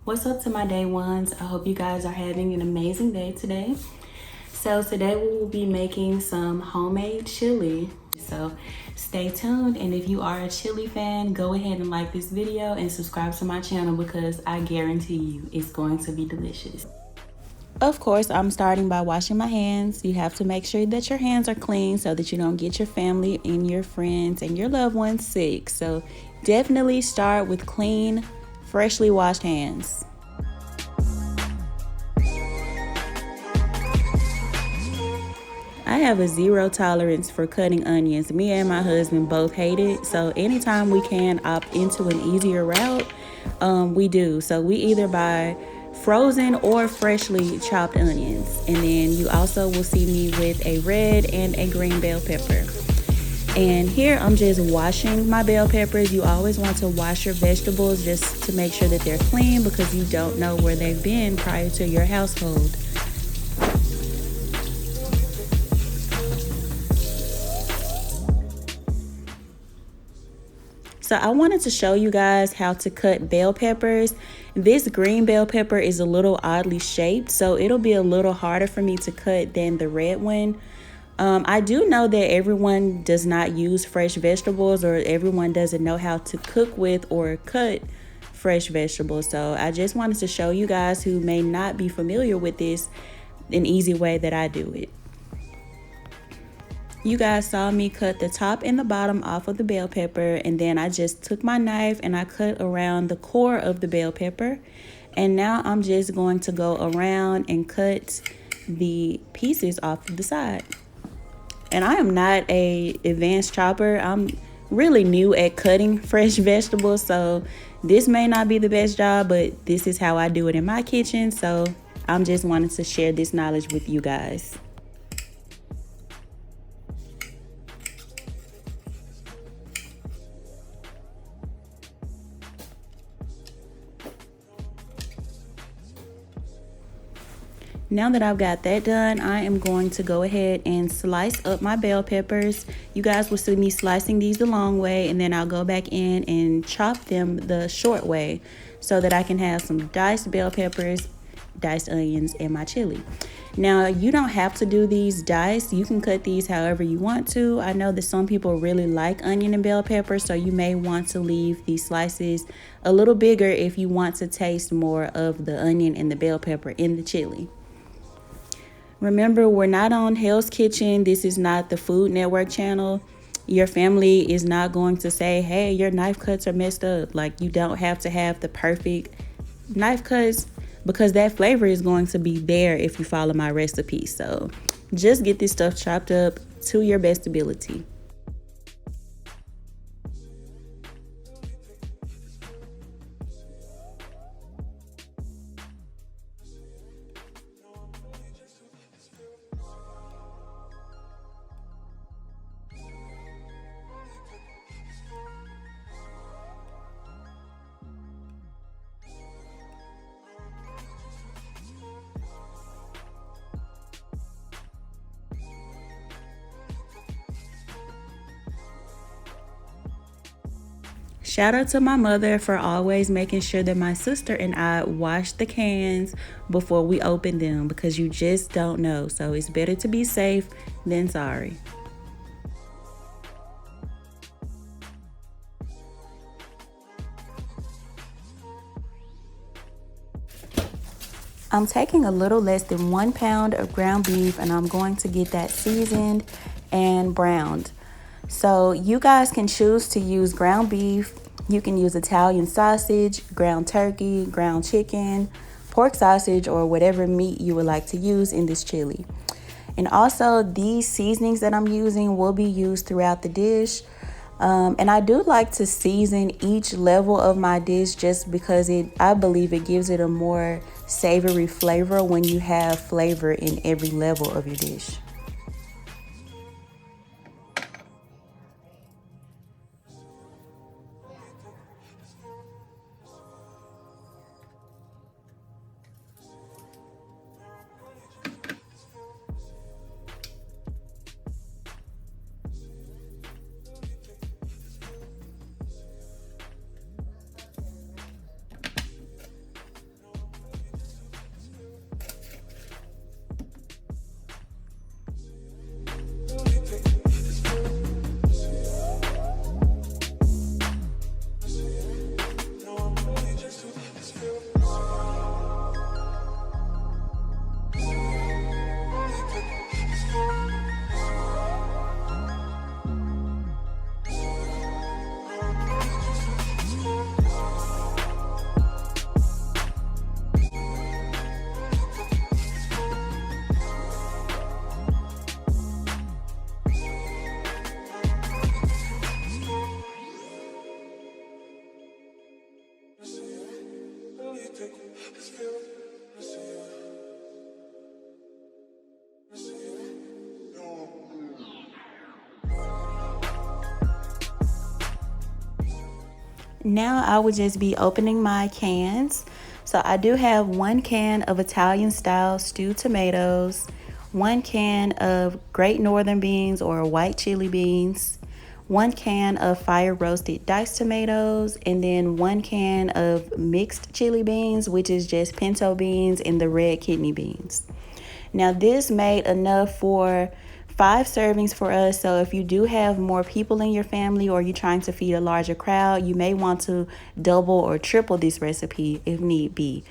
What's up to my day ones? I hope you guys are having an amazing day today. So today we will be making some homemade chili. So stay tuned, and if you are a chili fan, go ahead and like this video and subscribe to my channel because I guarantee you it's going to be delicious. Of course, I'm starting by washing my hands. You have to make sure that your hands are clean so that you don't get your family and your friends and your loved ones sick. So definitely start with clean, freshly washed hands. I have a zero tolerance for cutting onions. Me and my husband both hate it. So anytime we can opt into an easier route, we do. So we either buy frozen or freshly chopped onions. And then you also will see me with a red and a green bell pepper. And here I'm just washing my bell peppers. You always want to wash your vegetables just to make sure that they're clean because you don't know where they've been prior to your household. So I wanted to show you guys how to cut bell peppers. This green bell pepper is a little oddly shaped, so it'll be a little harder for me to cut than the red one. I do know that everyone does not use fresh vegetables, or everyone doesn't know how to cook with or cut fresh vegetables. So I just wanted to show you guys who may not be familiar with this an easy way that I do it. You guys saw me cut the top and the bottom off of the bell pepper, and then I just took my knife and I cut around the core of the bell pepper. And now I'm just going to go around and cut the pieces off of the side. And I am not a advanced chopper. I'm really new at cutting fresh vegetables, so this may not be the best job, but this is how I do it in my kitchen. So I'm just wanting to share this knowledge with you guys. Now that I've got that done, I am going to go ahead and slice up my bell peppers. You guys will see me slicing these the long way, and then I'll go back in and chop them the short way so that I can have some diced bell peppers, diced onions, and my chili. Now, you don't have to do these diced. You can cut these however you want to. I know that some people really like onion and bell pepper, so you may want to leave these slices a little bigger if you want to taste more of the onion and the bell pepper in the chili. Remember, we're not on Hell's Kitchen. This is not the Food Network channel. Your family is not going to say, hey, your knife cuts are messed up. Like, you don't have to have the perfect knife cuts because that flavor is going to be there if you follow my recipe. So just get this stuff chopped up to your best ability. Shout out to my mother for always making sure that my sister and I wash the cans before we open them because you just don't know. So it's better to be safe than sorry. I'm taking a little less than 1 pound of ground beef and I'm going to get that seasoned and browned. So you guys can choose to use ground beef. You can use Italian sausage, ground turkey, ground chicken, pork sausage, or whatever meat you would like to use in this chili. And also these seasonings that I'm using will be used throughout the dish. And I do like to season each level of my dish just because I believe it gives it a more savory flavor when you have flavor in every level of your dish. Now I would just be opening my cans. So I do have 1 can of Italian style stewed tomatoes, 1 can of Great Northern beans or white chili beans, 1 can of fire roasted diced tomatoes, and then 1 can of mixed chili beans, which is just pinto beans and the red kidney beans. Now this made enough for 5 servings for us. So if you do have more people in your family or you're trying to feed a larger crowd, you may want to double or triple this recipe if need be.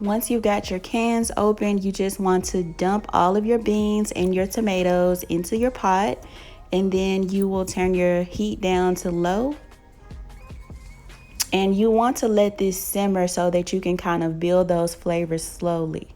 Once you've got your cans open, you just want to dump all of your beans and your tomatoes into your pot, and then you will turn your heat down to low. And you want to let this simmer so that you can kind of build those flavors slowly.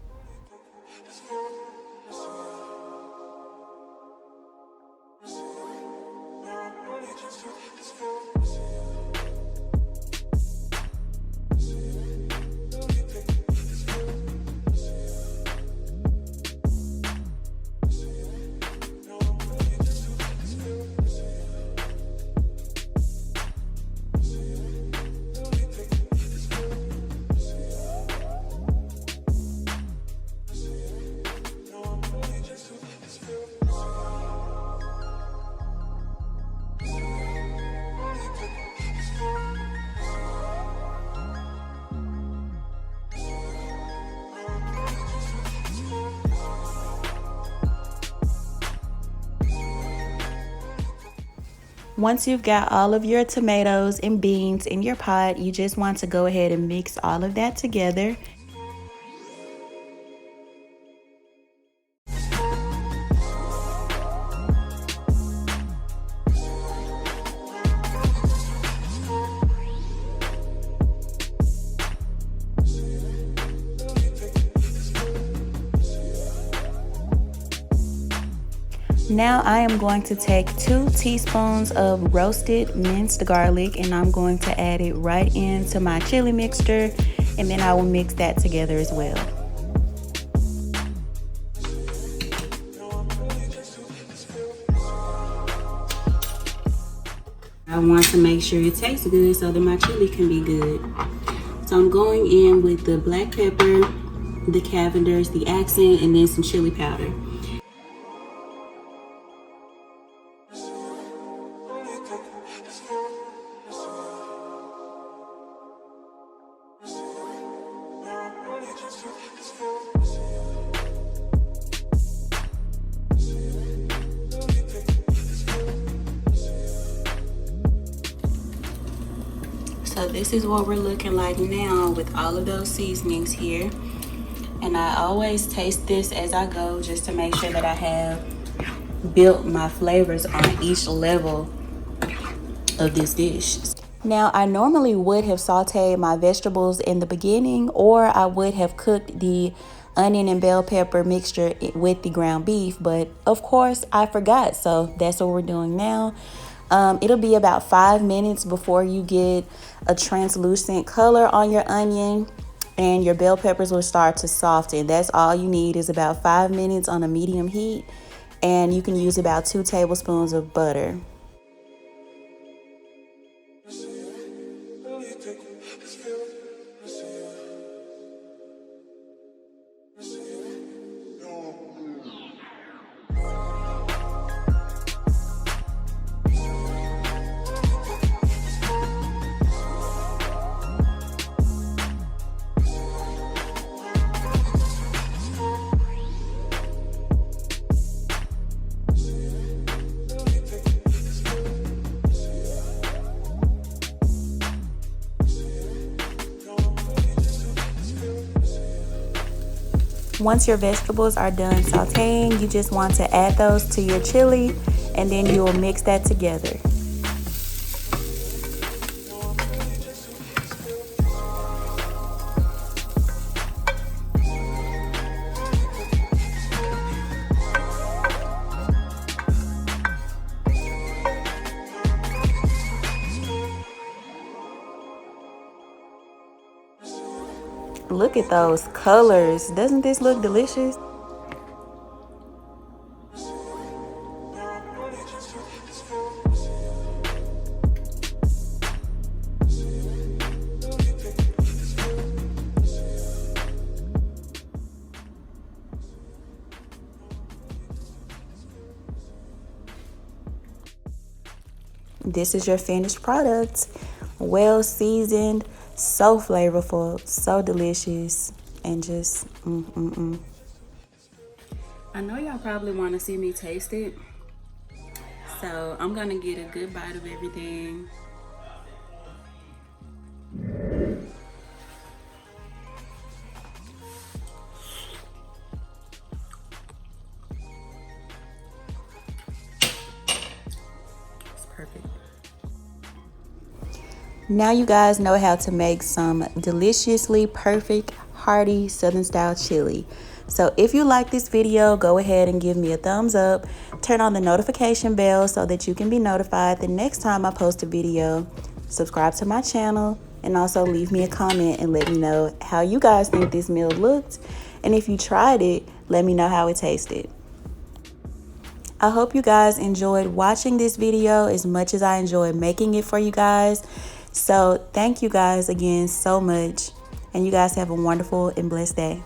Once you've got all of your tomatoes and beans in your pot, you just want to go ahead and mix all of that together. Now I am going to take 2 teaspoons of roasted minced garlic and I'm going to add it right into my chili mixture, and then I will mix that together as well. I want to make sure it tastes good so that my chili can be good. So I'm going in with the black pepper, the Cavenders, the accent, and then some chili powder. So this is what we're looking like now with all of those seasonings here. And I always taste this as I go just to make sure that I have built my flavors on each level of this dish. Now I normally would have sauteed my vegetables in the beginning, or I would have cooked the onion and bell pepper mixture with the ground beef, but of course I forgot, so that's what we're doing now. It'll be about 5 minutes before you get a translucent color on your onion and your bell peppers will start to soften. That's all you need, is about 5 minutes on a medium heat, and you can use about 2 tablespoons of butter. Once your vegetables are done sauteing, you just want to add those to your chili, and then you will mix that together. Look at those colors. Doesn't this look delicious? This is your finished product. Well seasoned, so flavorful, so delicious, and just I know y'all probably want to see me taste it, so I'm gonna get a good bite of everything. It's perfect. Now you guys know how to make some deliciously perfect, hearty Southern style chili. So if you like this video, go ahead and give me a thumbs up. Turn on the notification bell so that you can be notified the next time I post a video. Subscribe to my channel and also leave me a comment and let me know how you guys think this meal looked. And if you tried it, let me know how it tasted. I hope you guys enjoyed watching this video as much as I enjoyed making it for you guys. So thank you guys again so much, and you guys have a wonderful and blessed day.